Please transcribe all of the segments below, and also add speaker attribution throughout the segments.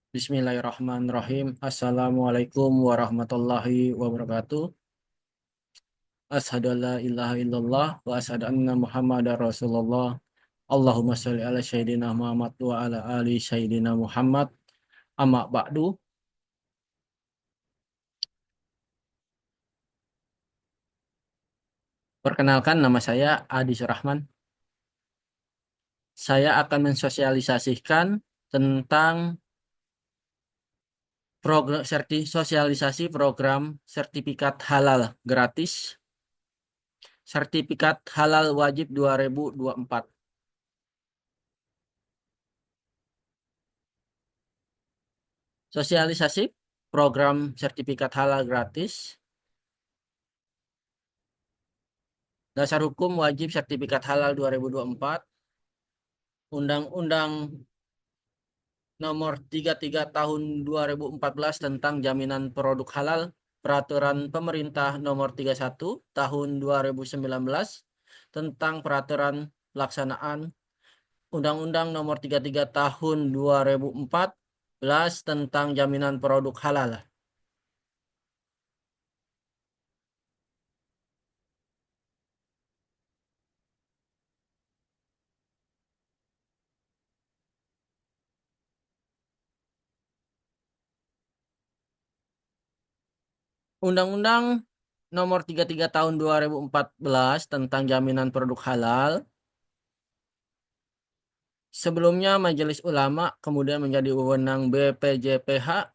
Speaker 1: Bismillahirrahmanirrahim. Assalamualaikum warahmatullahi wabarakatuh. Asyhadu an la ilaha illallah wa asyhadu anna Muhammadar Rasulullah. Allahumma sholli ala sayyidina Muhammad wa ala ali sayyidina Muhammad. Amma ba'du. Perkenalkan nama saya Adi Surahman. Saya akan mensosialisasikan tentang sosialisasi program sertifikat halal gratis, sertifikat halal wajib 2024. Sosialisasi program sertifikat halal gratis, dasar hukum wajib sertifikat halal 2024, Undang-Undang Nomor 33 Tahun 2014 tentang Jaminan Produk Halal, Peraturan Pemerintah Nomor 31 Tahun 2019 tentang Peraturan Pelaksanaan Undang-Undang Nomor 33 Tahun 2014 tentang Jaminan Produk Halal. Undang-Undang Nomor 33 Tahun 2014 tentang Jaminan Produk Halal. Sebelumnya Majelis Ulama, kemudian menjadi wewenang BPJPH,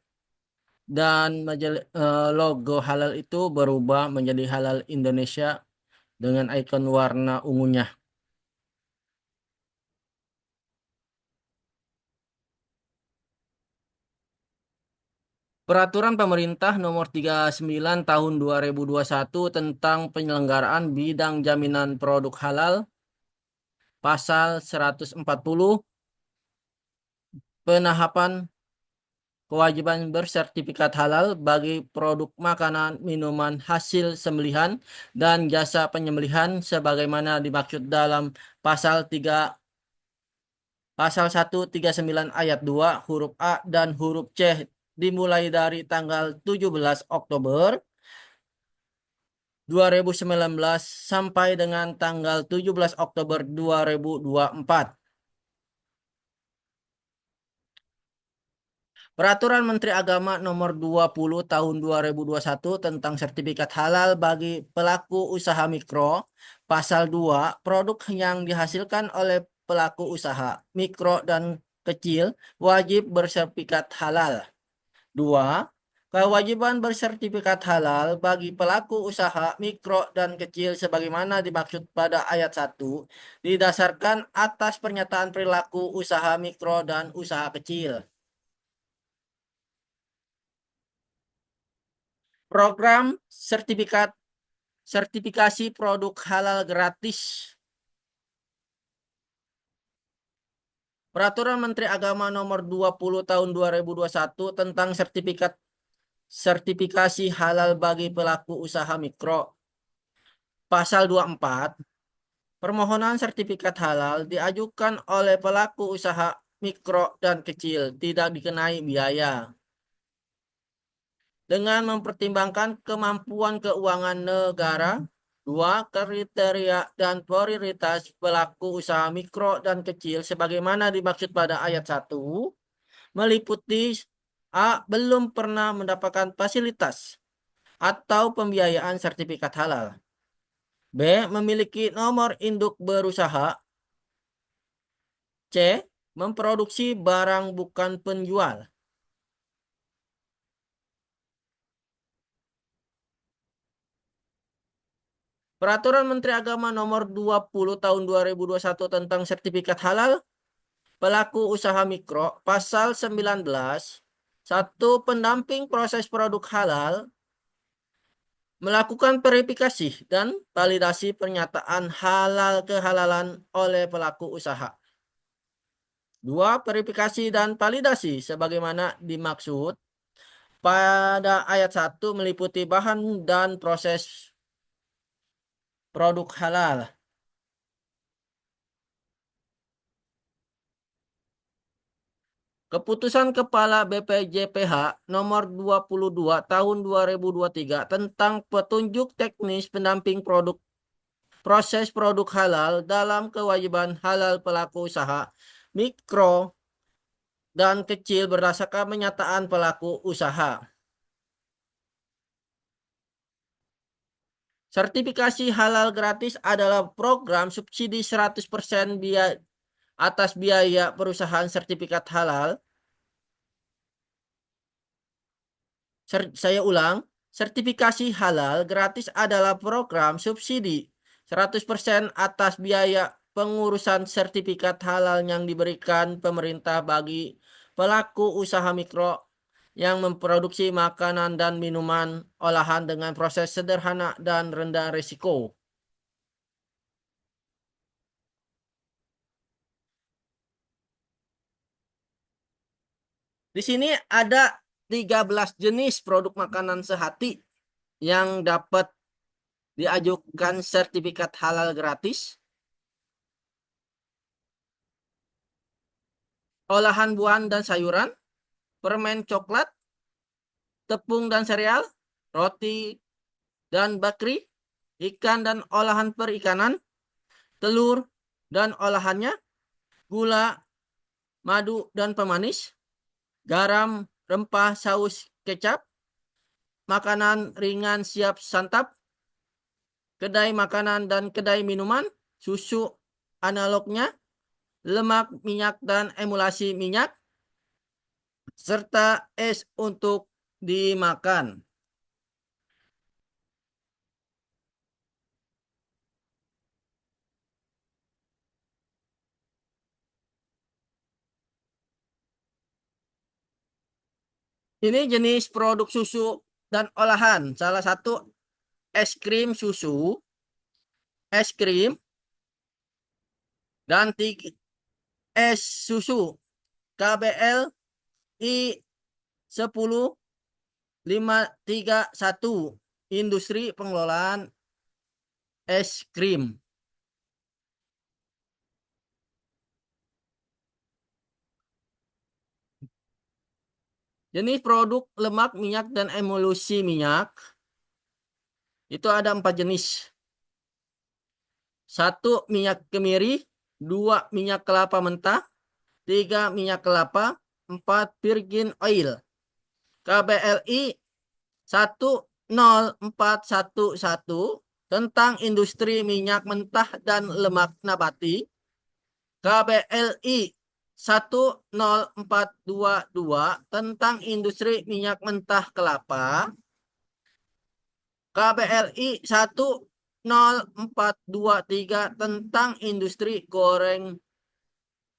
Speaker 1: dan logo halal itu berubah menjadi Halal Indonesia dengan ikon warna ungunya. Peraturan Pemerintah Nomor 39 Tahun 2021 tentang penyelenggaraan bidang jaminan produk halal, Pasal 140, penahapan kewajiban bersertifikat halal bagi produk makanan, minuman, hasil sembelihan, dan jasa penyembelihan sebagaimana dimaksud dalam Pasal 139 ayat 2 huruf A dan huruf C dimulai dari tanggal 17 Oktober 2019 sampai dengan tanggal 17 Oktober 2024. Peraturan Menteri Agama Nomor 20 Tahun 2021 tentang sertifikat halal bagi pelaku usaha mikro, Pasal 2, produk yang dihasilkan oleh pelaku usaha mikro dan kecil wajib bersertifikat halal. 2. Kewajiban bersertifikat halal bagi pelaku usaha mikro dan kecil sebagaimana dimaksud pada ayat 1 didasarkan atas pernyataan perilaku usaha mikro dan usaha kecil. Program sertifikasi produk halal gratis. Peraturan Menteri Agama Nomor 20 Tahun 2021 tentang sertifikasi halal bagi pelaku usaha mikro. Pasal 24, permohonan sertifikat halal diajukan oleh pelaku usaha mikro dan kecil, tidak dikenai biaya. Dengan mempertimbangkan kemampuan keuangan negara, 2. Kriteria dan prioritas pelaku usaha mikro dan kecil sebagaimana dimaksud pada ayat 1 meliputi A. Belum pernah mendapatkan fasilitas atau pembiayaan sertifikat halal. B. Memiliki nomor induk berusaha. C. Memproduksi barang bukan penjual. Peraturan Menteri Agama Nomor 20 Tahun 2021 tentang sertifikat halal pelaku usaha mikro, Pasal 19, 1. Pendamping proses produk halal melakukan verifikasi dan validasi pernyataan halal kehalalan oleh pelaku usaha. 2. Verifikasi dan validasi sebagaimana dimaksud pada ayat 1 meliputi bahan dan proses produk halal. Keputusan Kepala BPJPH nomor 22 tahun 2023 tentang petunjuk teknis pendamping produk proses produk halal dalam kewajiban halal pelaku usaha mikro dan kecil berdasarkan pernyataan pelaku usaha. Sertifikasi halal gratis adalah program subsidi 100% biaya atas biaya perusahaan sertifikat halal. Saya ulang, sertifikasi halal gratis adalah program subsidi 100% atas biaya pengurusan sertifikat halal yang diberikan pemerintah bagi pelaku usaha mikro yang memproduksi makanan dan minuman olahan dengan proses sederhana dan rendah risiko. Di sini ada 13 jenis produk makanan sehati yang dapat diajukan sertifikat halal gratis. Olahan buah dan sayuran, permen coklat, tepung dan sereal, roti dan bakri, ikan dan olahan perikanan, telur dan olahannya, gula, madu dan pemanis, garam, rempah, saus, kecap, makanan ringan siap santap, kedai makanan dan kedai minuman, susu analognya, lemak, minyak, dan emulsi minyak, serta es untuk dimakan. Ini jenis produk susu dan olahan. Salah satu es krim susu, es krim, dan es susu KBLI 10531 Industri Pengelolaan Es Krim. Jenis produk lemak, minyak, dan emulsi minyak itu ada 4 jenis. 1 minyak kemiri, 2 minyak kelapa mentah, 3 minyak kelapa, 4 virgin oil. KBLI 10411 tentang industri minyak mentah dan lemak nabati. KBLI 10422 tentang industri minyak mentah kelapa. KBLI 10423 tentang industri goreng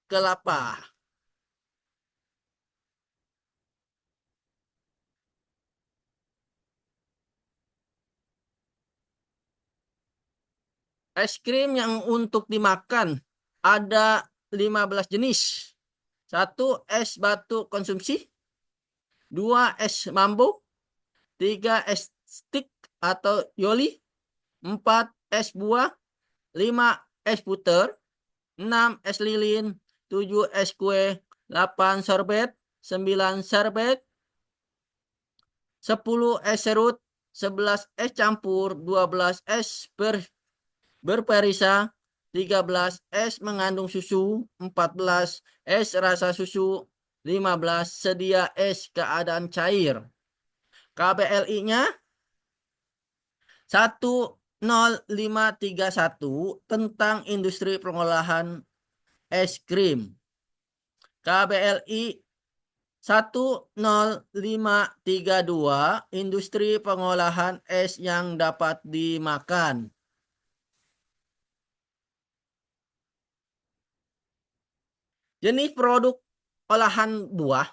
Speaker 1: kelapa. Es krim yang untuk dimakan ada 15 jenis. 1 es batu konsumsi, 2 es mambo, 3 es stick atau yoli, 4 es buah, 5 es puter, 6 es lilin, 7 es kue, 8 sorbet, 9 serbet, 10 es serut, 11 es campur, 12 es berperisa, 13 es mengandung susu, 14 es rasa susu, 15 sedia es keadaan cair. KBLI-nya 10531 tentang industri pengolahan es krim. KBLI 10532 industri pengolahan es yang dapat dimakan. Jenis produk olahan buah.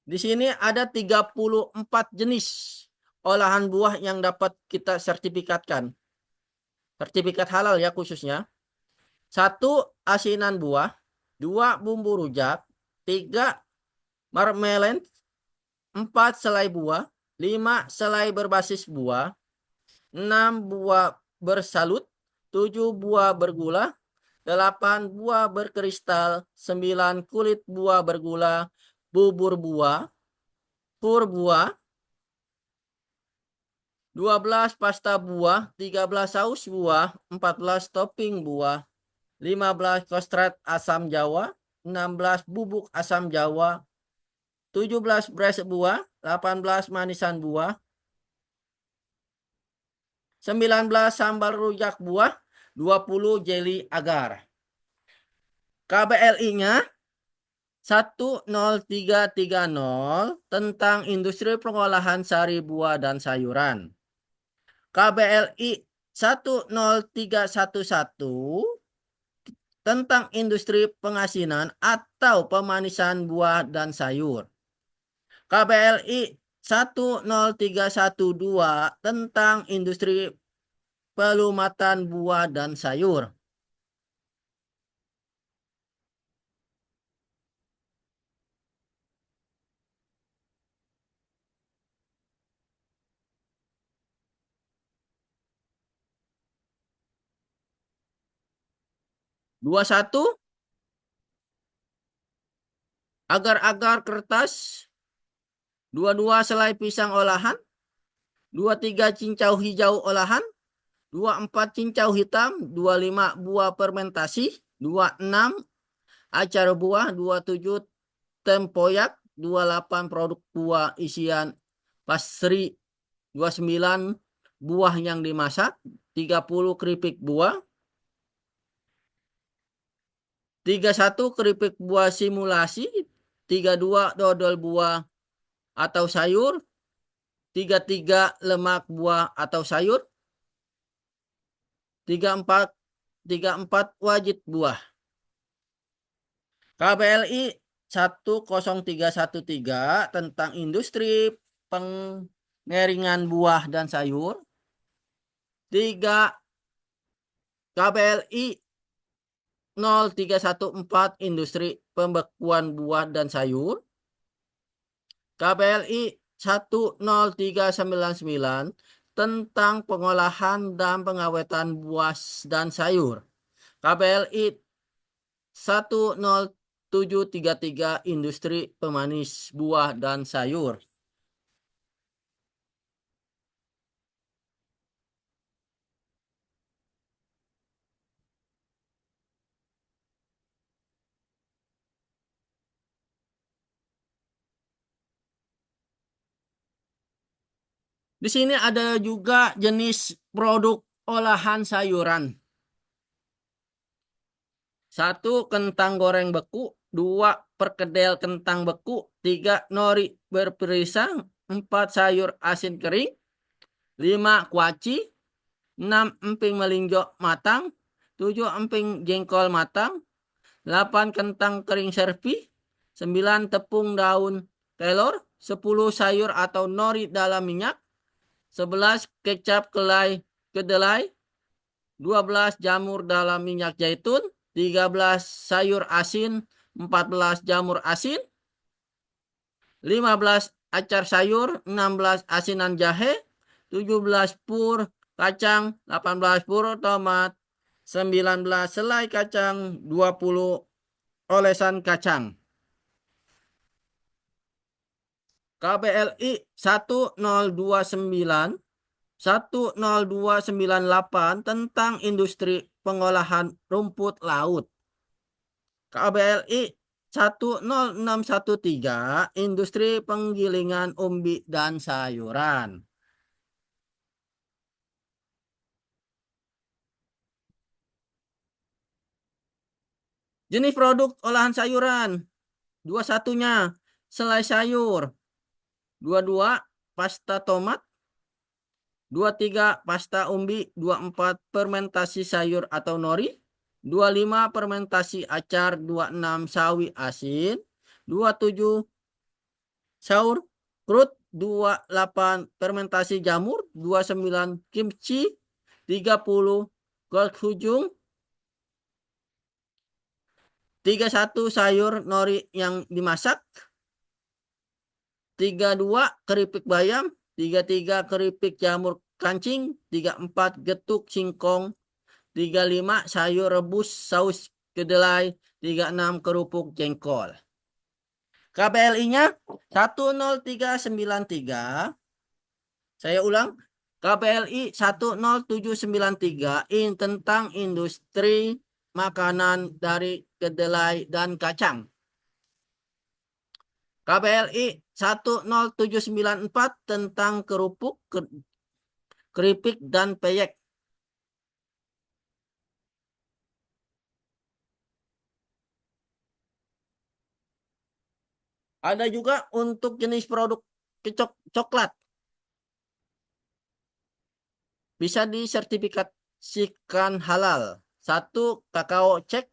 Speaker 1: Di sini ada 34 jenis olahan buah yang dapat kita sertifikatkan. Sertifikat halal ya khususnya. 1 asinan buah, 2 bumbu rujak, 3 marmelan, 4 selai buah, 5 selai berbasis buah, 6 buah bersalut, 7 buah bergula, 8 buah berkristal, 9 kulit buah bergula, bubur buah, pur buah, 12 pasta buah, 13 saus buah, 14 topping buah, 15 kostrat asam jawa, 16 bubuk asam jawa, 17 beras buah, 18 manisan buah, 19 sambal rujak buah, 20 jeli agar. KBLI-nya 10330 tentang industri pengolahan sari buah dan sayuran. KBLI 10311 tentang industri pengasinan atau pemanisan buah dan sayur. KBLI 10312 tentang industri pelumatan buah dan sayur. Dua satu agar-agar kertas. 22 selai pisang olahan. 23 cincau hijau olahan. 24 cincau hitam. 25 buah fermentasi. 26 acar buah. 27 tempoyak. 28 produk buah isian pastry. 29 buah yang dimasak. 30 keripik buah. 31 keripik buah simulasi. 32 dodol buah atau sayur. 33 lemak buah atau sayur. 34 wajit buah. KBLI 10313 tentang industri pengeringan buah dan sayur. 3 KBLI 0314 industri pembekuan buah dan sayur. KBLI 10399 tentang pengolahan dan pengawetan buah dan sayur. KBLI 10733 industri pemanis buah dan sayur. Di sini ada juga jenis produk olahan sayuran. 1 kentang goreng beku, 2 perkedel kentang beku, 3 nori berperisang, 4 sayur asin kering, 5 kuaci, 6 emping melinjo matang, 7 emping jengkol matang, 8 kentang kering serpi, 9 tepung daun kelor, 10 sayur atau nori dalam minyak, 11 kecap kedelai, 12 jamur dalam minyak zaitun, 13 sayur asin, 14 jamur asin, 15 acar sayur, 16 asinan jahe, 17 pur kacang, 18 pur tomat, 19 selai kacang, 20 olesan kacang. KBLI 10298 tentang industri pengolahan rumput laut. KBLI 10613 industri penggilingan umbi dan sayuran. Jenis produk olahan sayuran. 21-nya selai sayur. 22 pasta tomat. 23 pasta umbi. 24 fermentasi sayur atau nori. 25 fermentasi acar. 26 sawi asin. 27 saur krut. 28 fermentasi jamur. 29 kimchi. 30 gochujang. 31 sayur nori yang dimasak. 32 keripik bayam. 33 keripik jamur kancing. 34 getuk singkong. 35 sayur rebus saus kedelai, 36 kerupuk jengkol. KBLI-nya 10393. Saya ulang, KBLI 10793 tentang industri makanan dari kedelai dan kacang. KBLI 10794 tentang kerupuk, keripik, dan peyek. Ada juga untuk jenis produk coklat. Bisa disertifikasikan halal. 1. Kakao cek.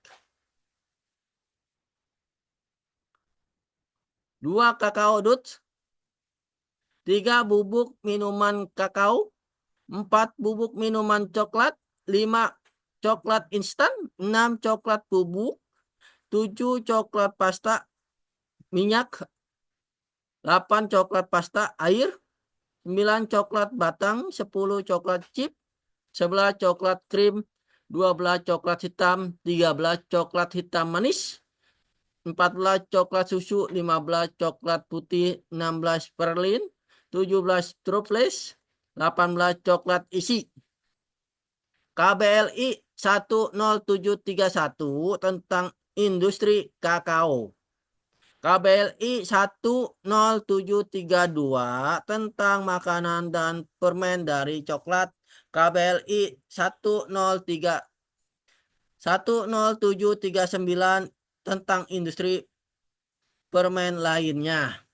Speaker 1: 2. Kakao Dutch. 3. Bubuk minuman kakao. 4. Bubuk minuman coklat. 5. Coklat instan. 6. Coklat bubuk. 7. Coklat pasta minyak. 8. Coklat pasta air. 9. Coklat batang. 10. Coklat chip. 11. Coklat krim. 12. Coklat hitam. 13. Coklat hitam manis. 14. Coklat susu. 15. Coklat putih. 16. Perlin. 17. Truffles. 18. Coklat isi. KBLI 10731 tentang industri kakao. KBLI 10732 tentang makanan dan permen dari coklat. KBLI 10739 tentang industri permen lainnya.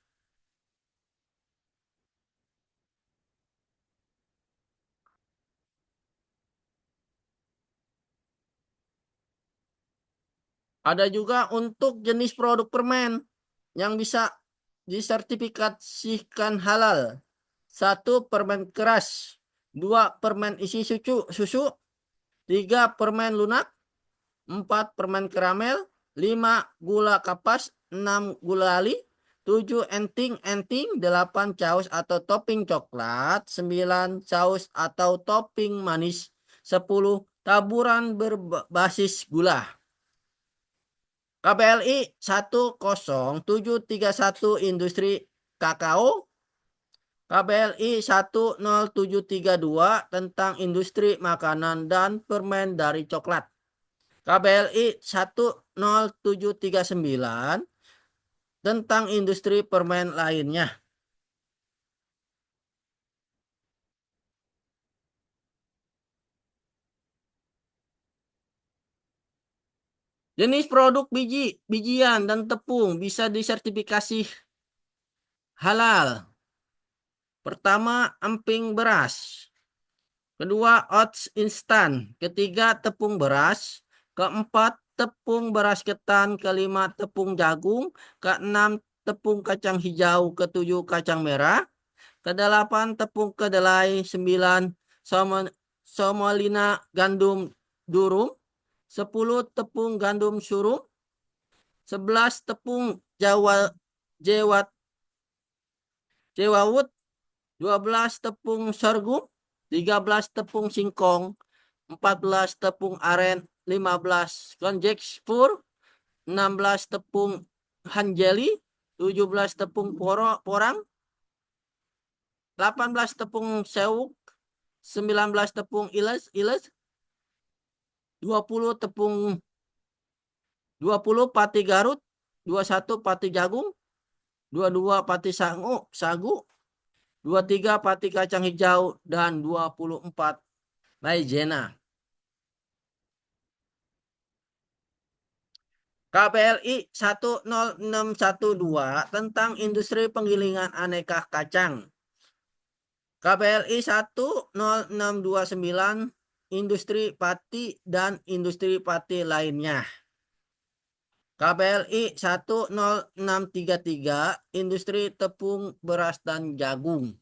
Speaker 1: Ada juga untuk jenis produk permen yang bisa disertifikasikan halal. 1. Permen keras. 2. Permen isi susu. 3. Permen lunak. 4. Permen karamel. 5. Gula kapas. 6. Gula ali. 7. Enting. 8. Saus atau topping coklat. 9. Saus atau topping manis. 10. Taburan berbasis gula. KBLI 10731 industri kakao. KBLI 10732 tentang industri makanan dan permen dari coklat. KBLI 10739 tentang industri permen lainnya. Jenis produk bijian dan tepung bisa disertifikasi halal. Pertama, emping beras. Kedua, oats instan. Ketiga, tepung beras. Keempat, tepung beras ketan. Kelima, tepung jagung. Keenam, tepung kacang hijau. Ketujuh, kacang merah. Kedelapan, tepung kedelai. 9, semolina gandum durum. 10, tepung gandum surum. 11, tepung jewat jewawut. 12, tepung sorghum. 13, tepung singkong. 14, tepung aren. 15, konjeks pur. 16, tepung hanjeli. 17, tepung porang. 18, tepung seuk. 19, tepung iles. 20 pati Garut. 21, pati jagung. 22, pati sagu. 23, pati kacang hijau. Dan 24, maizena. KBLI 10612 tentang industri penggilingan aneka kacang. KBLI 10629 industri pati dan industri pati lainnya. KBLI 10633 industri tepung, beras, dan jagung.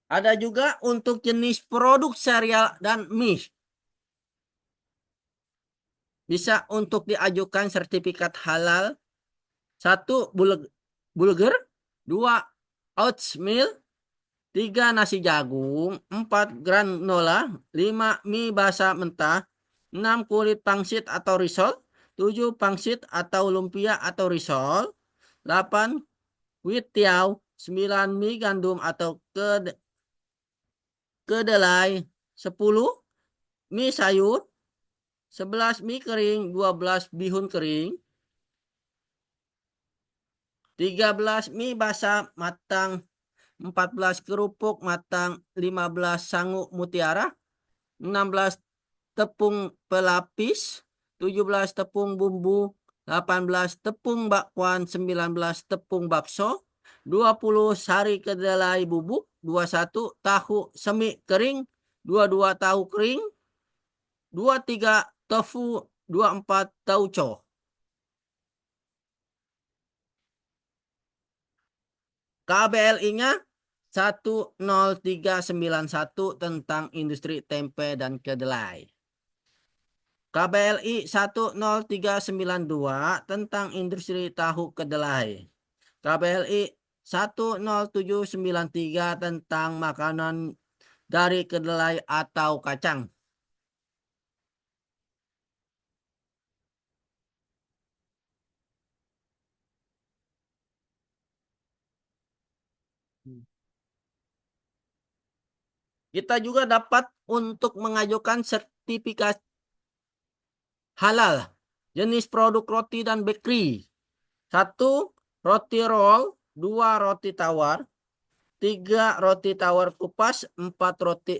Speaker 1: Ada juga untuk jenis produk sereal dan mie. Bisa untuk diajukan sertifikat halal 1 bulgur, 2 oatmeal, 3 nasi jagung, 4 granola, 5 mie basah mentah, 6 kulit pangsit atau risol, 7 pangsit atau lumpia atau risol, 8 witiau, 9 mie gandum atau kedelai, 10 mie sayur, 11 mie kering, 12 bihun kering, 13 mie basah matang, 14 kerupuk matang, 15 sangu mutiara, 16 tepung pelapis, 17 tepung bumbu, 18 tepung bakwan, 19 tepung bakso, 20 sari kedelai bubuk, 21 tahu semi kering, 22 tahu kering, 23 tofu, 24 tauco. KBLI-nya 10391 tentang industri tempe dan kedelai. KBLI 10392 tentang industri tahu kedelai. KBLI 10793 tentang makanan dari kedelai atau kacang. Kita juga dapat untuk mengajukan sertifikat halal jenis produk roti dan bakery. 1 roti roll, 2 roti tawar, 3 roti tawar kupas, 4 roti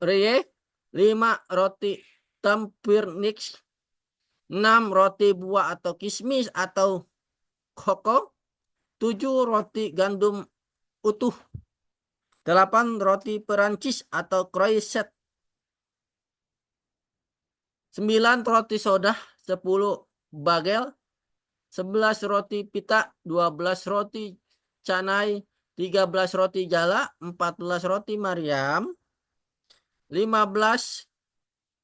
Speaker 1: reye, 5 roti tempurnik, 6 roti buah atau kismis atau koko, 7 roti gandum utuh, 8 roti Perancis atau croissant, 9 roti soda, 10 bagel, 11 roti pita, 12 roti canai, 13 roti jala, 14 roti Mariam, 15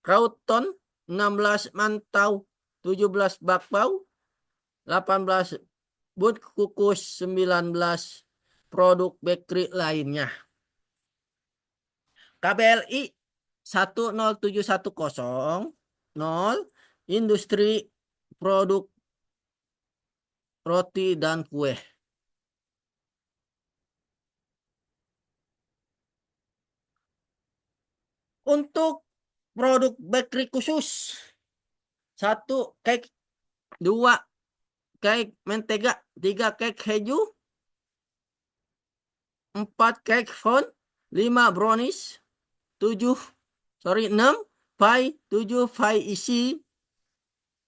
Speaker 1: krauton, 16 mantau, 17 bakpau, 18 bud kukus, 19 produk bakery lainnya. KBLI 10710 industri produk roti dan kue. Untuk produk bakery khusus, 1 cake, 2 cake mentega, 3 cake keju, 4 cake fondue, 5 brownies, 6 pie, 7 pie isi,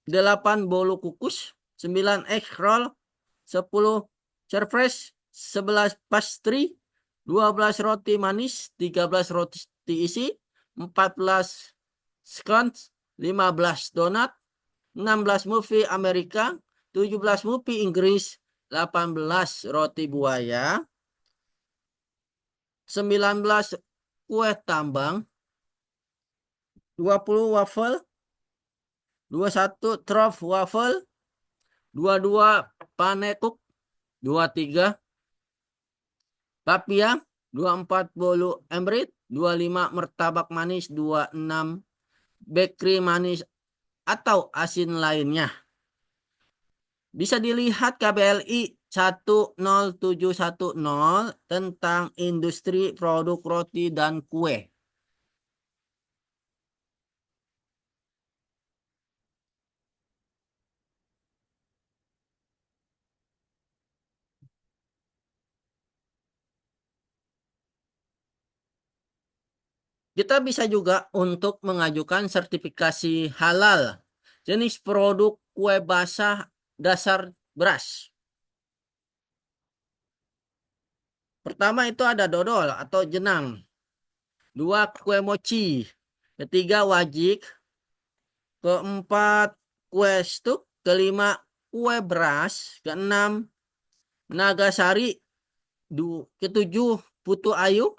Speaker 1: 8 bolu kukus, 9 egg roll, 10 surprise, 11 pastry, 12 roti manis, 13 roti isi, 14 scones, 15 donat, 16 muffin Amerika, 17 muffin Inggris, 18 roti buaya, 19 kue tambang, 20 waffle, 21 truff waffle, 22 panekuk, 23 papia, 24 bolu emrit, 25 martabak manis, 26 bakery manis atau asin lainnya. Bisa dilihat KBLI 10710 tentang industri produk roti dan kue. Kita bisa juga untuk mengajukan sertifikasi halal jenis produk kue basah dasar beras. Pertama itu ada dodol atau jenang. 2 kue mochi. Ketiga wajik. Keempat kue stuk. Kelima kue beras. Keenam nagasari. Ketujuh putu ayu.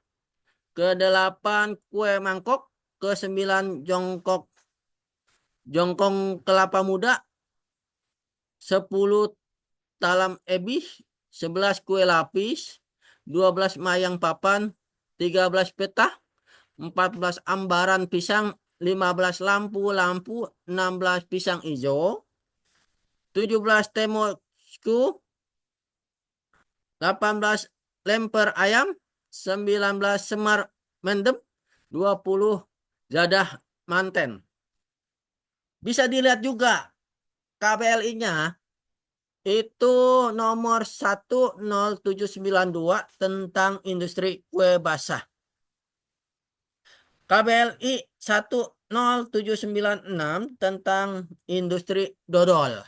Speaker 1: Kedelapan kue mangkok. Kesembilan jongkong kelapa muda. 10 talam ebih, 11 kue lapis, 12 mayang papan, 13 petah, 14 ambaran pisang, 15 lampu-lampu, 16 pisang hijau, 17 temosku, 18 lemper ayam, 19 semar mendem, 20 jadah manten. Bisa dilihat juga KBLI-nya itu nomor 10792 tentang industri kue basah. KBLI 10796 tentang industri dodol.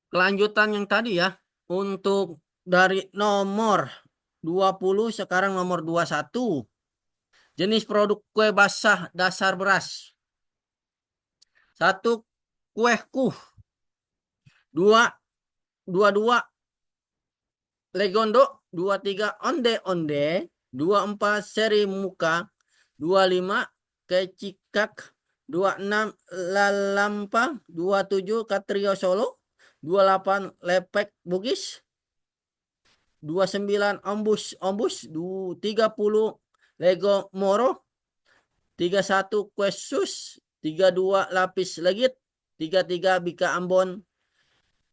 Speaker 1: Kelanjutan yang tadi ya, untuk dari nomor 20 sekarang nomor 21. Jenis produk kue basah dasar beras. 1 kue kuh. 2 22 legondo, 23 onde-onde, 24 seri muka, 25 kecikak, 26 lalampa, 27 katrio solo, 28 lepek bugis, 29 ombus, 30 lego moro, 31 kue 32 lapis legit, 33 bika ambon,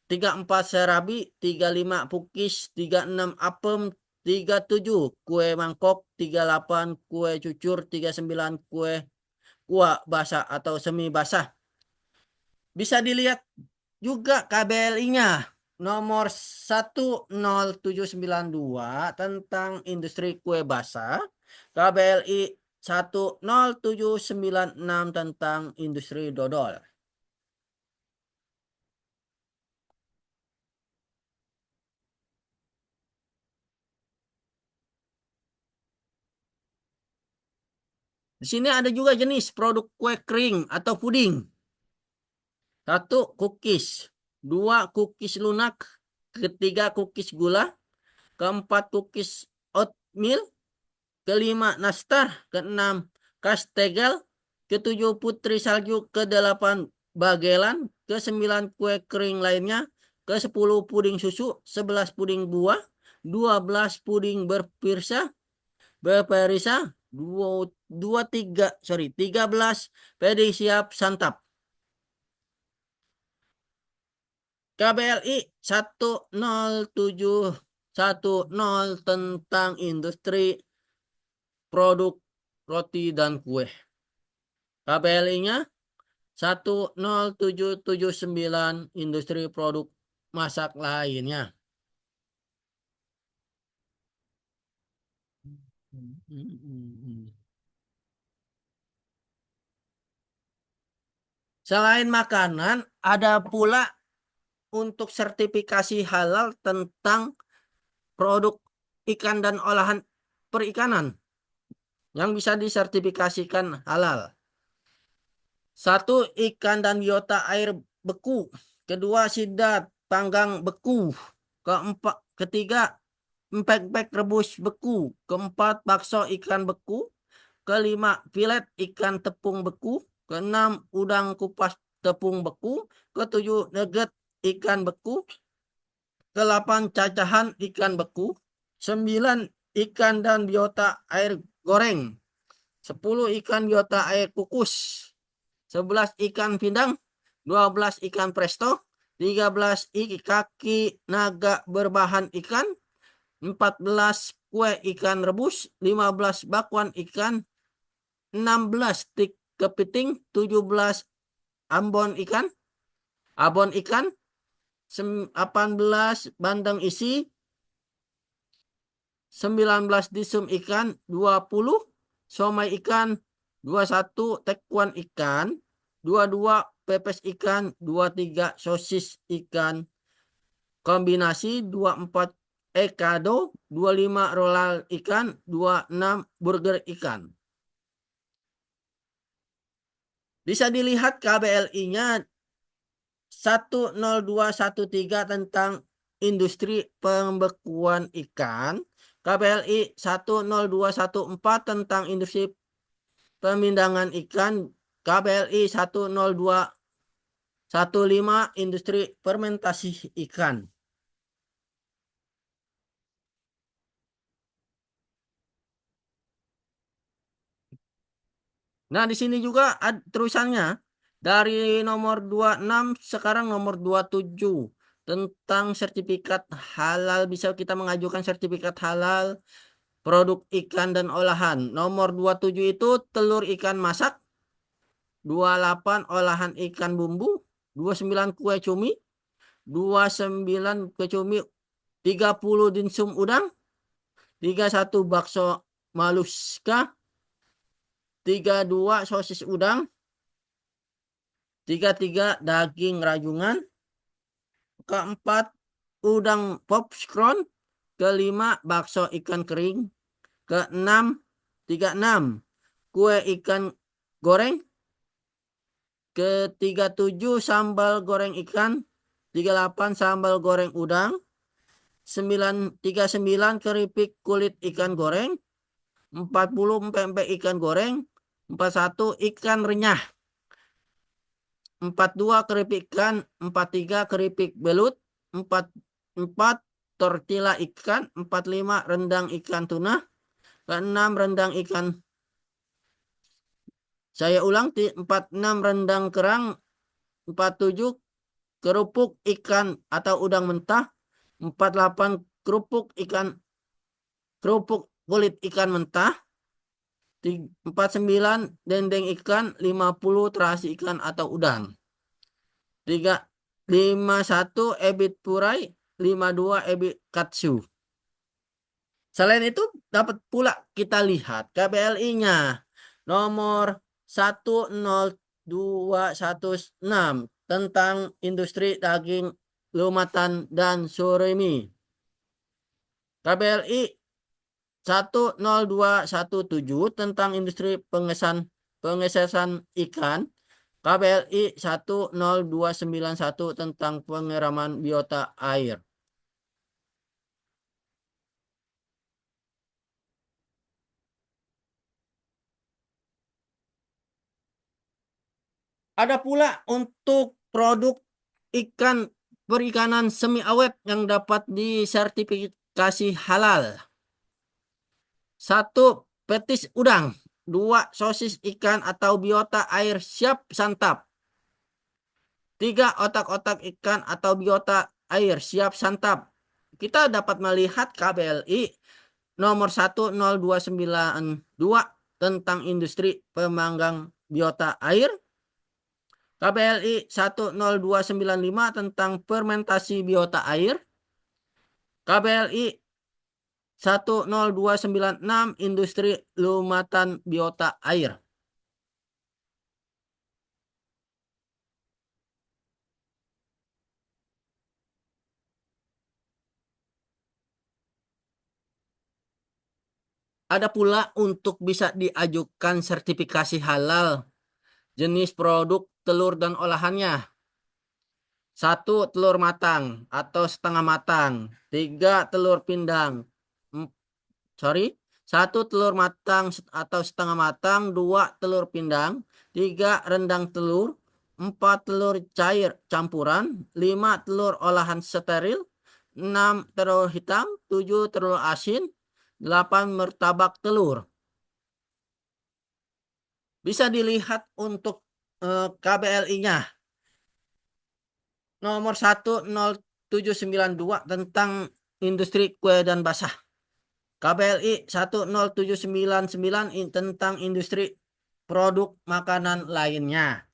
Speaker 1: 34 serabi, 35 pukis, 36 apem, 37 kue mangkok, 38 kue cucur, 39 kue kuah basah atau semi basah. Bisa dilihat juga KBLI-nya nomor 10792 tentang industri kue basah, KBLI 10796 tentang industri dodol. Di sini ada juga jenis produk kue kering atau puding. 1 cookies, 2 cookies lunak, ketiga cookies gula, keempat cookies oatmeal, kelima nastar, keenam kastegel, ketujuh putri salju, kedelapan bagelan, kesembilan kue kering lainnya, ke-10 puding susu, 11 puding buah, 12 puding berperisa, 13 pedi siap santap. KBLI 10710 tentang industri produk roti dan kue. KBLI-nya 10779 industri produk masak lainnya. Selain makanan, ada pula untuk sertifikasi halal tentang produk ikan dan olahan perikanan yang bisa disertifikasikan halal. 1 ikan dan biota air beku. Kedua sidat panggang beku. Ketiga empek-empek rebus beku. Keempat bakso ikan beku. Kelima filet ikan tepung beku. Keenam udang kupas tepung beku. Ketujuh nugget ikan beku. Ke-8 cacahan ikan beku. 9 ikan dan biota air goreng. 10 ikan biota air kukus. 11 ikan pindang. 12 ikan presto. 13 kaki naga berbahan ikan. 14 kue ikan rebus. 15 bakwan ikan. 16 stik kepiting. 17 abon ikan. 18 bandeng isi. 19 disum ikan. 20 somai ikan. 21 tekwan ikan. 22 pepes ikan. 23 sosis ikan kombinasi. 24 ekado. 25 rollal ikan. 26 burger ikan. Bisa dilihat KBLI-nya 10213 tentang industri pembekuan ikan, KBLI 10214 tentang industri pemindangan ikan, KBLI 10215 industri fermentasi ikan. Nah, di sini juga terusannya dari nomor 26 sekarang nomor 27 tentang sertifikat halal. Bisa kita mengajukan sertifikat halal produk ikan dan olahan. Nomor 27 itu telur ikan masak, 28 olahan ikan bumbu, 29 kue cumi, 29 kue cumi, 30 dimsum udang, 31 bakso maluska, 32 sosis udang, 33 daging rajungan, keempat udang popcorn, kelima bakso ikan kering, keenam 36 kue ikan goreng, ke-37 sambal goreng ikan, 38 sambal goreng udang, 39 keripik kulit ikan goreng, 40 pempek ikan goreng, 41 ikan renyah, 42 keripik ikan, 43 keripik belut, 44 tortilla ikan, 45 rendang ikan tuna, ke-6 rendang ikan, saya ulang, 46 rendang kerang, 47 kerupuk ikan atau udang mentah, 48 kerupuk kulit ikan mentah, 49 dendeng ikan, 50 terasi ikan atau udang. 51 ebit purai, 52 ebit katsu. Selain itu dapat pula kita lihat KBLI-nya nomor 10216 tentang industri daging lumatan dan surimi. KBLI 10217 tentang industri pengesesan ikan. KBLI 10291 tentang pengeraman biota air. Ada pula untuk produk ikan perikanan semi awet yang dapat disertifikasi halal. 1 petis udang, 2 sosis ikan atau biota air siap santap, 3 otak-otak ikan atau biota air siap santap. Kita dapat melihat KBLI nomor 10292 tentang industri pemanggang biota air, KBLI 10295 tentang fermentasi biota air, KBLI 10296 industri lumatan biota air. Ada pula untuk bisa diajukan sertifikasi halal jenis produk telur dan olahannya. 1 telur matang atau setengah matang, 3 telur pindang, 1 telur matang atau setengah matang, 2 telur pindang, 3 rendang telur, 4 telur cair campuran, 5 telur olahan steril, 6 telur hitam, 7 telur asin, 8 martabak telur. Bisa dilihat untuk KBLI-nya nomor 10792 tentang industri kue dan basah. KBLI 10799 tentang industri produk makanan lainnya.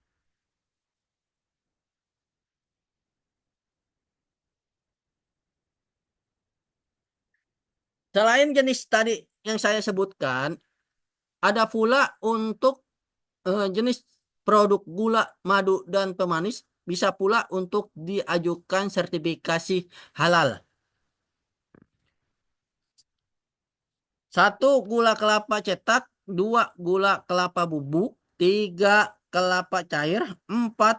Speaker 1: Selain jenis tadi yang saya sebutkan, ada pula untuk jenis produk gula, madu, dan pemanis bisa pula untuk diajukan sertifikasi halal. 1 gula kelapa cetak, 2 gula kelapa bubuk, 3 kelapa cair, 4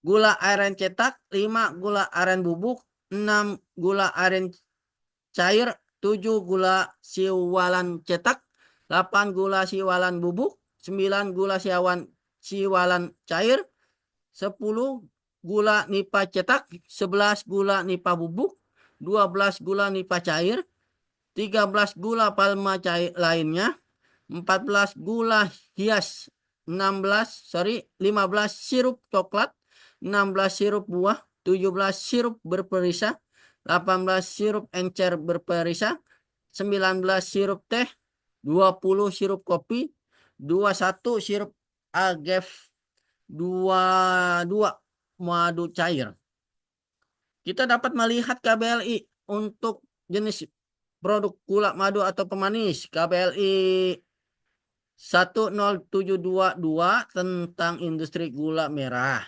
Speaker 1: gula aren cetak, 5 gula aren bubuk, 6 gula aren cair, 7 gula siwalan cetak, 8 gula siwalan bubuk, 9 gula siwalan cair, 10 gula nipa cetak, 11 gula nipa bubuk, 12 gula nipa cair, 13 gula palma cair lainnya, 14 gula hias, 15 sirup coklat, 16 sirup buah, 17 sirup berperisa, 18 sirup encer berperisa, 19 sirup teh, 20 sirup kopi, 21 sirup agave, 22 madu cair. Kita dapat melihat KBLI untuk jenis produk gula madu atau pemanis. KBLI 10722 tentang industri gula merah.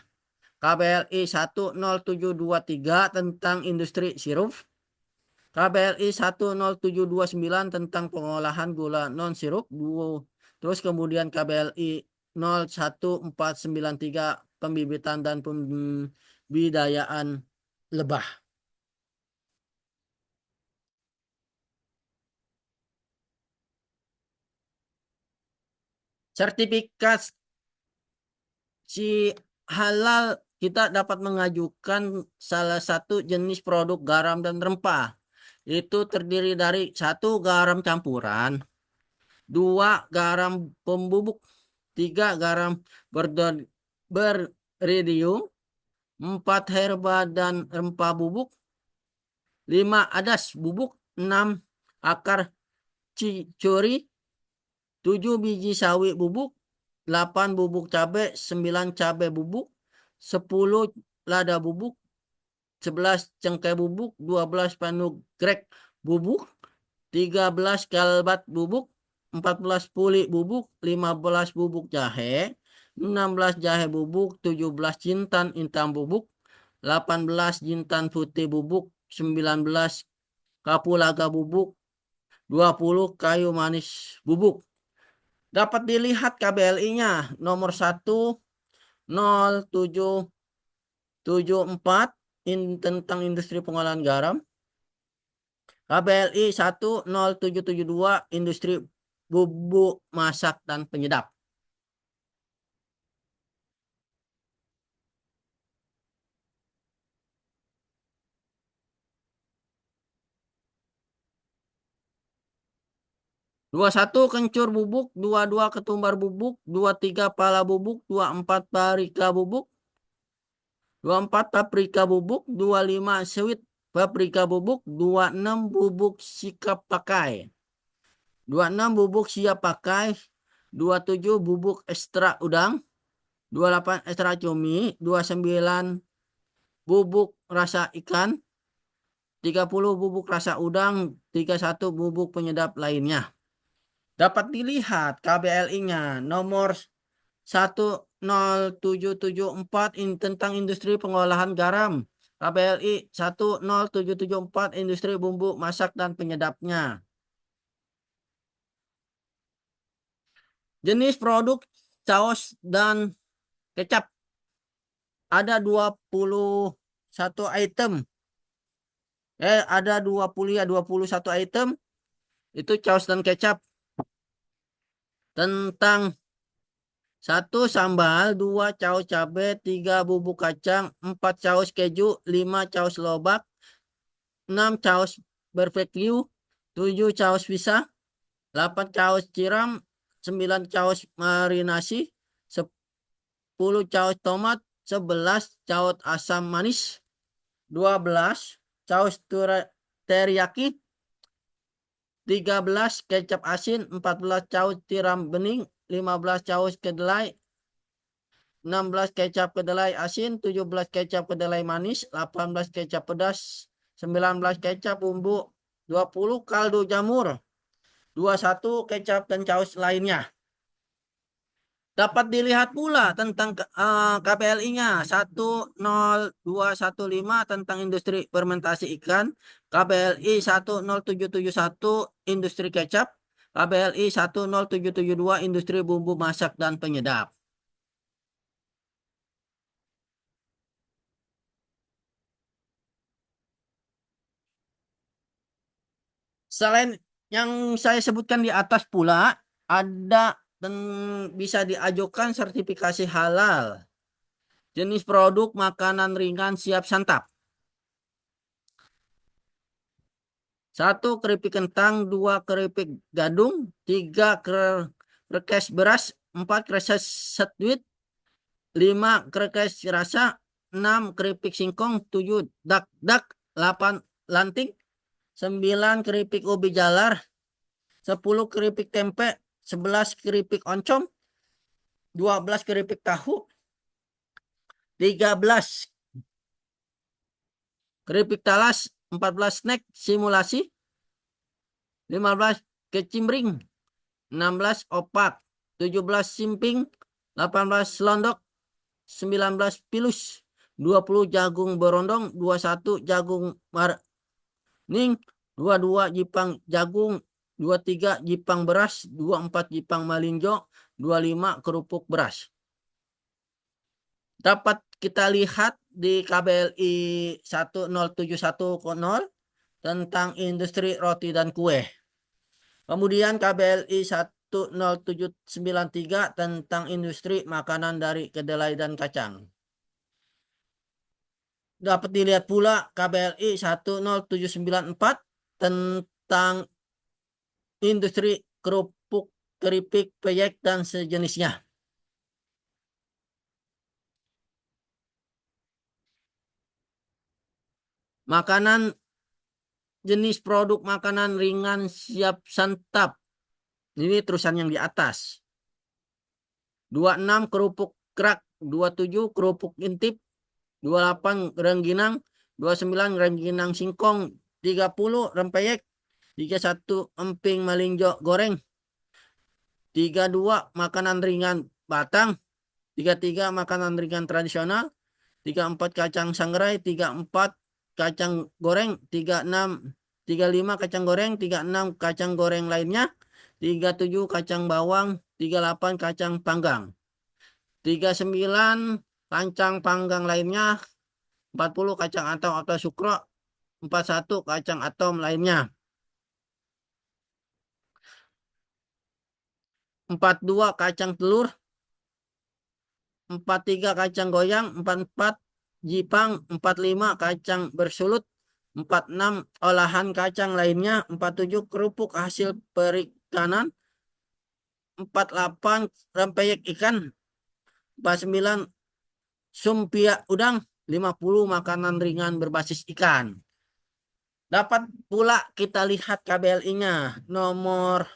Speaker 1: KBLI 10723 tentang industri sirup. KBLI 10729 tentang pengolahan gula non sirup. Terus kemudian KBLI 01493 pembibitan dan pembudidayaan lebah. Sertifikat halal kita dapat mengajukan salah satu jenis produk garam dan rempah. Itu terdiri dari 1 garam campuran, 2 garam pembubuk, 3 garam beridium, 4 herba dan rempah bubuk, 5 adas bubuk, 6 akar curi, 7 biji sawi bubuk, 8 bubuk cabai, 9 cabai bubuk, 10 lada bubuk, 11 cengkeh bubuk, 12 panugrek bubuk, 13 kalbat bubuk, 14 puli bubuk, 15 bubuk jahe, 16 jahe bubuk, 17 jintan intan bubuk, 18 jintan putih bubuk, 19 kapulaga bubuk, 20 kayu manis bubuk. Dapat dilihat KBLI-nya nomor 10774 tentang industri pengolahan garam. KBLI 10772 industri bumbu masak dan penyedap. Satu kencur bubuk, 22 ketumbar bubuk, 23 pala bubuk, 24 paprika bubuk, 24 paprika bubuk, 25 sweet paprika bubuk, 26 bubuk sikap pakai, 26 bubuk siap pakai, 27 bubuk ekstra udang, 28 ekstra cumi, 29 bubuk rasa ikan, 30 bubuk rasa udang, 31 bubuk penyedap lainnya. Dapat dilihat KBLI-nya nomor 10774 tentang industri pengolahan garam. KBLI 10774 industri bumbu masak dan penyedapnya. Jenis produk saus dan kecap. Ada 21 item. Ada 21 item. Itu saus dan kecap. Tentang 1 sambal, 2 saus cabai, 3 bubuk kacang, 4 saus keju, 5 saus lobak, 6 saus barbecue, 7 saus pisang, 8 saus tiram, 9 saus marinasi, 10 saus tomat, 11 saus asam manis, 12 saus teriyaki, 13 kecap asin, 14 saus tiram bening, 15 saus kedelai, 16 kecap kedelai asin, 17 kecap kedelai manis, 18 kecap pedas, 19 kecap bumbu, 20 kaldu jamur, 21 kecap dan saus lainnya. Dapat dilihat pula tentang KBLI-nya 10215 tentang industri fermentasi ikan, KBLI 10771 industri kecap, KBLI 10772 industri bumbu masak dan penyedap. Selain yang saya sebutkan di atas pula, ada dan bisa diajukan sertifikasi halal. Jenis produk makanan ringan siap santap. 1. Keripik kentang, 2. Keripik gadung, 3. Krekes beras, 4. Krekes setwit, 5. Krekes rasa, 6. Keripik singkong, 7. Dak-dak, 8. Lanting, 9. Keripik ubi jalar, 10. Keripik tempe, 11. Keripik oncom, 12. Keripik tahu, 13. Keripik talas, 14. Snack simulasi, 15. Kecimbring, 16. Opak, 17. Simping, 18. Selondok, 19. Pilus, 20. Jagung berondong, 21. Jagung marning, 22. Jipang jagung, 23. Jipang beras, 24. Jipang malinjo, 25. Kerupuk beras. Dapat kita lihat di KBLI 10710 tentang industri roti dan kue. Kemudian KBLI 10793 tentang industri makanan dari kedelai dan kacang. Dapat dilihat pula KBLI 10794 tentang industri kerupuk, keripik, peyek, dan sejenisnya. Makanan jenis produk makanan ringan siap santap. Ini terusan yang di atas. 26. Kerupuk kerak, 27. Kerupuk intip, 28. Rengginang, 29. Rengginang singkong, 30. Rempeyek, 31. Emping malinjo goreng, 32. Makanan ringan batang, 33. Makanan ringan tradisional, 34. Kacang sangrai, 34. Kacang goreng, 36. 35. Kacang goreng, 36. Kacang goreng lainnya, 37. Kacang bawang, 38. Kacang panggang, 39. Kacang panggang lainnya, 40. Kacang atom atau sukro, 41. Kacang atom lainnya, 42. Kacang telur, 43. Kacang goyang, 44. Jipang, 45. Kacang bersulut, 46. Olahan kacang lainnya, 47. Kerupuk hasil perikanan, 48. Rempeyek ikan, 49. Sumpia udang, 50. Makanan ringan berbasis ikan. Dapat pula kita lihat KBLI-nya nomor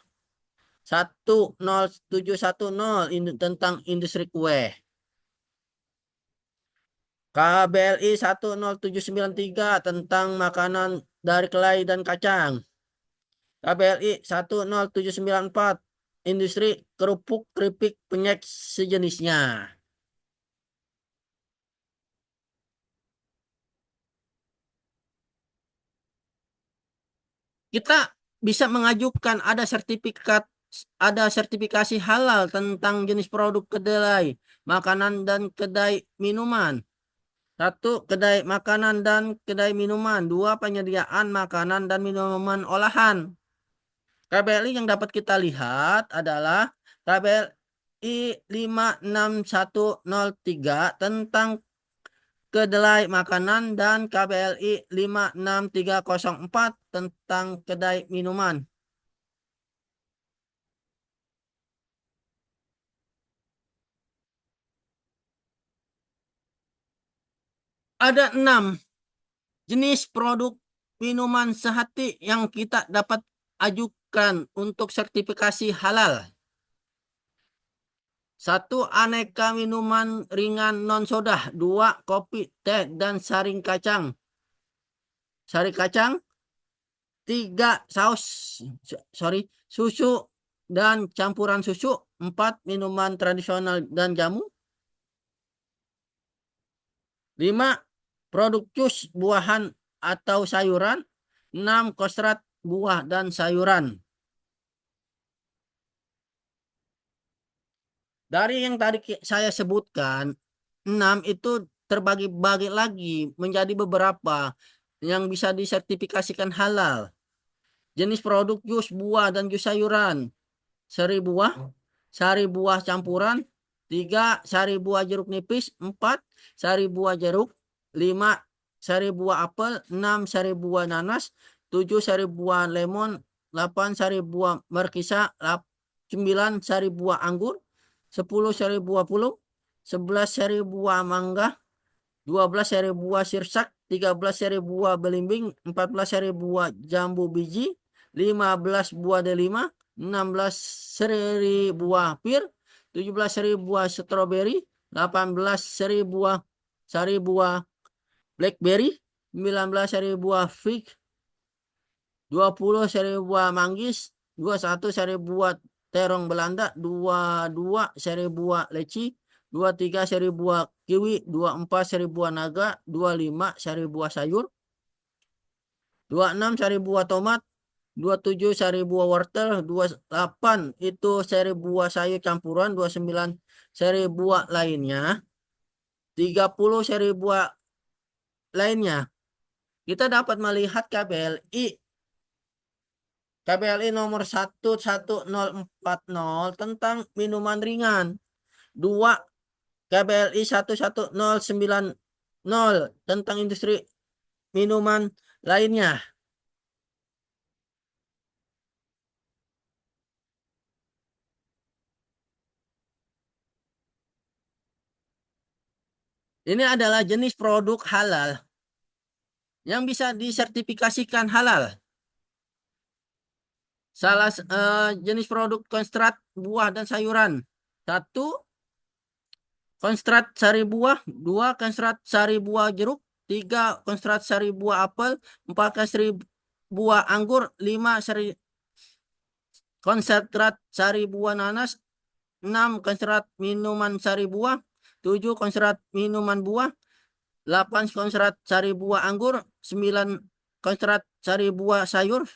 Speaker 1: 10710 tentang industri kue. KBLI 10793 tentang makanan dari kelai dan kacang. KBLI 10794 industri kerupuk, keripik, penyek sejenisnya. Kita bisa mengajukan ada sertifikasi halal tentang jenis produk kedelai, makanan dan kedai minuman. 1. Kedai makanan dan kedai minuman. 2. Penyediaan makanan dan minuman olahan. KBLI yang dapat kita lihat adalah KBLI 56103 tentang kedelai makanan dan KBLI 56304 tentang kedai minuman. Ada 6 jenis produk minuman sehati yang kita dapat ajukan untuk sertifikasi halal. 1. Aneka minuman ringan non soda. 2. Kopi, teh, dan sari kacang. 3. Susu dan campuran susu. 4. Minuman tradisional dan jamu. 5. Produk jus buahan atau sayuran. 6. Kostrat buah dan sayuran. Dari yang tadi saya sebutkan, 6 itu terbagi-bagi lagi menjadi beberapa yang bisa disertifikasikan halal. Jenis produk jus buah dan jus sayuran. Sari buah campuran. 3, sari buah jeruk nipis. 4, sari buah jeruk. 5, sari buah apel. 6, sari buah nanas. 7, sari buah lemon. 8, sari buah markisa. 9, sari buah anggur. 10, sari buah pulung. 11, sari buah mangga. 12, sari buah sirsak. 13, sari buah belimbing. 14, sari buah jambu biji. 15, buah delima. 16, seri buah pir. 17, seri buah stroberi. 18, sari buah blackberry. 19, sari buah fig. 20, sari buah manggis. 21, sari buah terong Belanda. 22, sari buah leci. 23, sari buah kiwi. 24, sari buah naga. 25, sari buah sayur. 26, sari buah tomat. 27, sari buah wortel. 28, itu sari buah sayur campuran. 29, sari buah lainnya. 30, sari buah lainnya. Kita dapat melihat KBLI nomor 11040 tentang minuman ringan. 2, KBLI 11090 tentang industri minuman lainnya. Ini adalah jenis produk halal yang bisa disertifikasikan halal. Jenis produk konstrat buah dan sayuran. 1, konstrat sari buah. 2, konstrat sari buah jeruk. 3, konstrat sari buah apel. 4, sari buah anggur. 5, konsentrat sari buah nanas. 6, konsentrat minuman sari buah. 7, konsentrat minuman buah. 8, konsentrat sari buah anggur. 9, konsentrat sari buah sayur.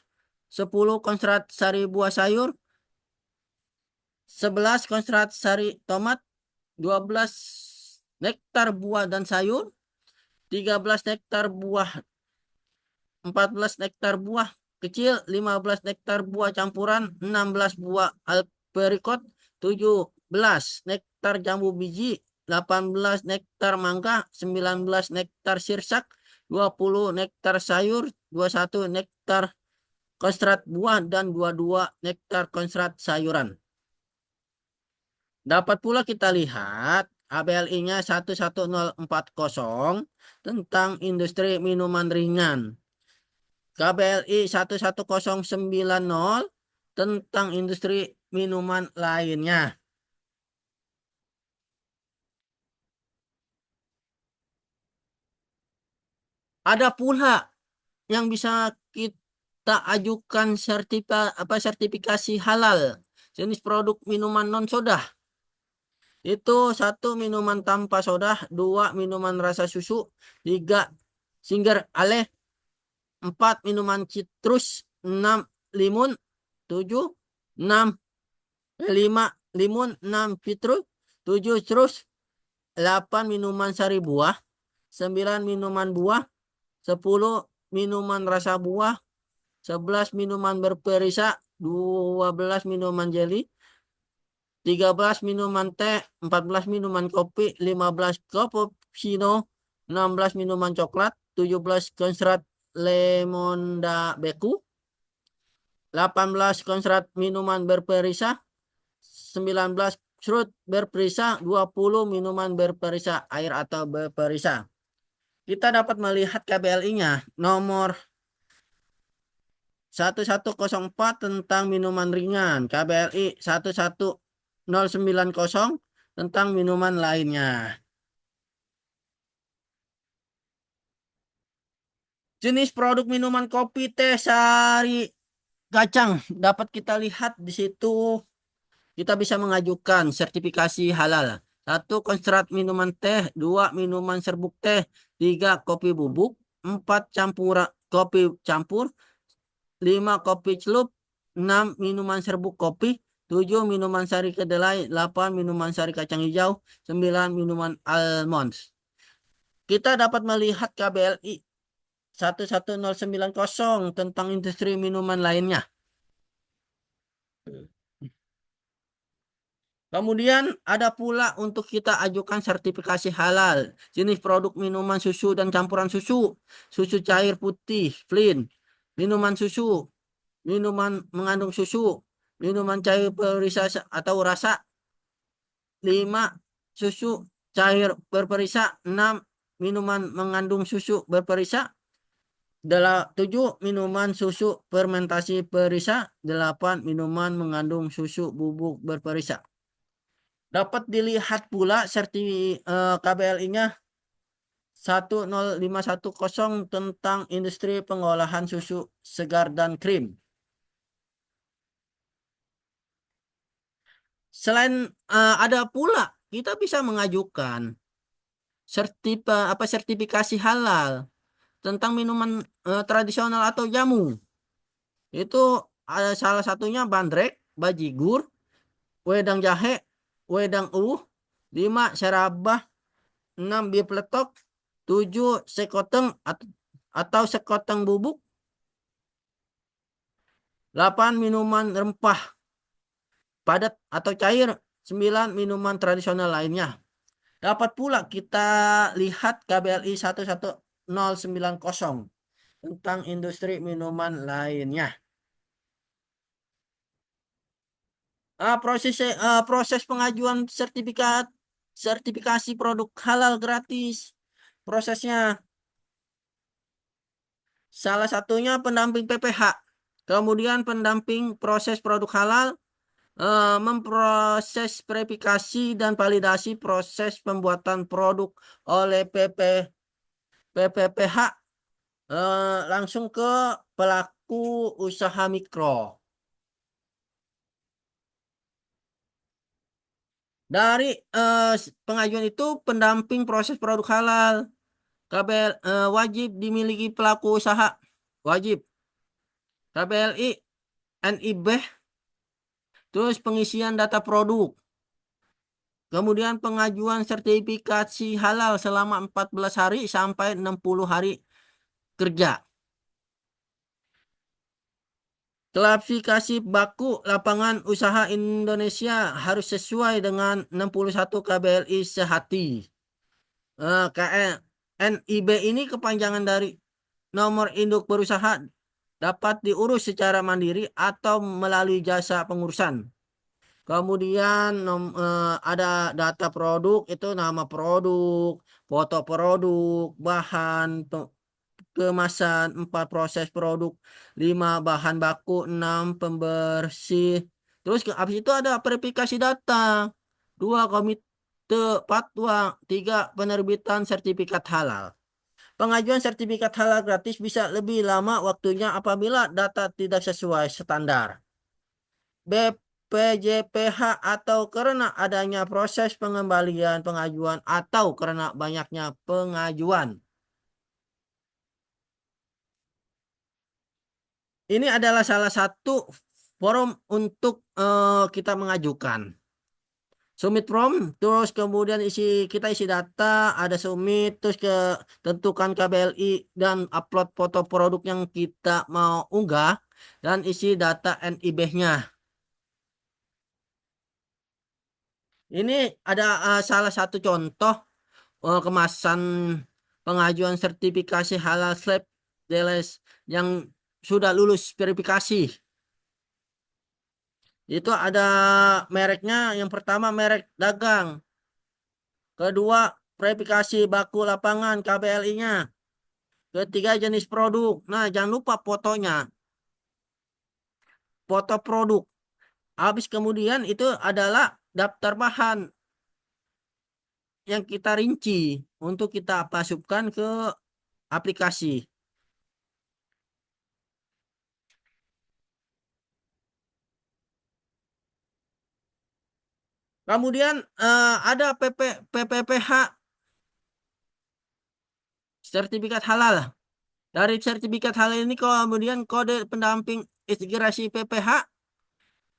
Speaker 1: 10, konsentrat sari buah sayur. 11, konsentrat sari tomat. 12, nektar buah dan sayur. 13, nektar buah. 14, nektar buah kecil. 15, nektar buah campuran. 16, buah aprikot. 17, nektar jambu biji. 18, nektar mangga. 19, nektar sirsak. 20, nektar sayur. 21, nektar konstrat buah. Dan 22, nektar konstrat sayuran. Dapat pula kita lihat ABLI-nya 11040 tentang industri minuman ringan. KBLI 11090 tentang industri minuman lainnya. Ada pula yang bisa kita ajukan sertifikasi halal jenis produk minuman non soda. Itu 1, minuman tanpa soda. 2, minuman rasa susu. 3, singer ale. 4, minuman citrus. 6, limun. 7, 6, 5, limun. 6, citrus. 7, terus. 8, minuman sari buah. 9, minuman buah. 10, minuman rasa buah. 11, minuman berperisa. 12, minuman jeli. 13, minuman teh. 14, minuman kopi. 15, cappuccino. 16, minuman coklat. 17, konsrat lemonda beku. 18, konsrat minuman berperisa. 19, serut berperisa. 20, minuman berperisa air atau berperisa. Kita dapat melihat KBLI-nya nomor 1104 tentang minuman ringan. KBLI 11090 tentang minuman lainnya. Jenis produk minuman kopi, teh, sari, kacang dapat kita lihat di situ. Kita bisa mengajukan sertifikasi halal. 1, konstrat minuman teh. 2, minuman serbuk teh. 3, kopi bubuk. 4, kopi campur. 5, kopi celup. 6, minuman serbuk kopi. 7, minuman sari kedelai. 8, minuman sari kacang hijau. 9, minuman almond. Kita dapat melihat KBLI 111090 tentang industri minuman lainnya. Kemudian ada pula untuk kita ajukan sertifikasi halal, jenis produk minuman susu dan campuran susu, susu cair putih, Flin, minuman susu, minuman mengandung susu, minuman cair perisa atau rasa, 5 susu cair berperisa, 6 minuman mengandung susu berperisa, 7 minuman susu fermentasi perisa, 8 minuman mengandung susu bubuk berperisa. Dapat dilihat pula KBLI-nya 10510 tentang industri pengolahan susu segar dan krim. Selain ada pula kita bisa mengajukan sertifikasi halal tentang minuman tradisional atau jamu. Itu ada salah satunya bandrek, bajigur, wedang jahe, wedang 5 serabah, 6 bir peletok, 7 sekoteng atau sekoteng bubuk, 8 minuman rempah padat atau cair, 9 minuman tradisional lainnya. Dapat pula kita lihat KBLI 11090 tentang industri minuman lainnya. Proses pengajuan sertifikasi produk halal gratis. Prosesnya salah satunya pendamping PPH. Kemudian pendamping proses produk halal, memproses verifikasi dan validasi proses pembuatan produk oleh PPPH, langsung ke pelaku usaha mikro. Dari pengajuan itu pendamping proses produk halal wajib dimiliki pelaku usaha, wajib KBLI, NIB, terus pengisian data produk, kemudian pengajuan sertifikasi halal selama 14 hari sampai 60 hari kerja. Klasifikasi baku lapangan usaha Indonesia harus sesuai dengan 61 KBLI sehati. NIB ini kepanjangan dari nomor induk berusaha, dapat diurus secara mandiri atau melalui jasa pengurusan. Kemudian ada data produk, itu nama produk, foto produk, bahan kemasan, 4 proses produk, 5 bahan baku, 6 pembersih. Terus habis itu ada verifikasi data, 2 komite fatwa, 3 penerbitan sertifikat halal. Pengajuan sertifikat halal gratis bisa lebih lama waktunya apabila data tidak sesuai standar BPJPH atau karena adanya proses pengembalian pengajuan atau karena banyaknya pengajuan. Ini adalah salah satu forum untuk kita mengajukan. Submit form, terus kemudian kita isi data, ada submit, terus tentukan KBLI dan upload foto produk yang kita mau unggah dan isi data NIB-nya. Ini ada salah satu contoh kemasan pengajuan sertifikasi halal slab DLS yang sudah lulus verifikasi. Itu ada mereknya, yang pertama merek dagang, kedua verifikasi baku lapangan KBLI-nya, ketiga jenis produk. Nah, jangan lupa fotonya, foto produk. Habis kemudian itu adalah daftar bahan yang kita rinci untuk kita masukkan ke aplikasi. Kemudian ada PPPH, sertifikat halal. Dari sertifikat halal ini kemudian kode pendamping integrasi PPH.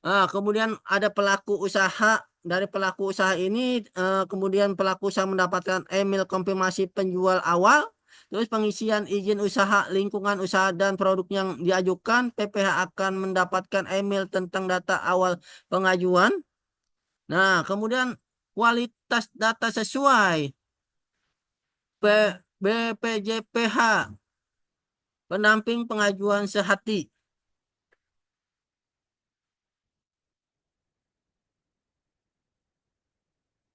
Speaker 1: Kemudian ada pelaku usaha. Dari pelaku usaha ini kemudian pelaku usaha mendapatkan email konfirmasi penjual awal Terus pengisian izin usaha, lingkungan usaha dan produk yang diajukan, PPH akan mendapatkan email tentang data awal pengajuan. Nah, kemudian kualitas data sesuai BPJPH, pendamping pengajuan sehati.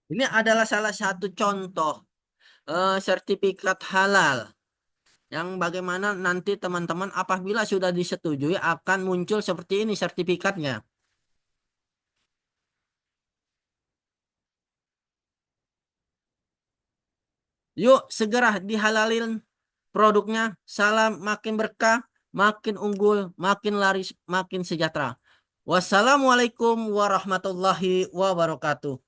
Speaker 1: Ini adalah salah satu contoh sertifikat halal yang bagaimana nanti teman-teman apabila sudah disetujui akan muncul seperti ini sertifikatnya. Yuk segera dihalalin produknya. Salam makin berkah, makin unggul, makin laris, makin sejahtera. Wassalamualaikum warahmatullahi wabarakatuh.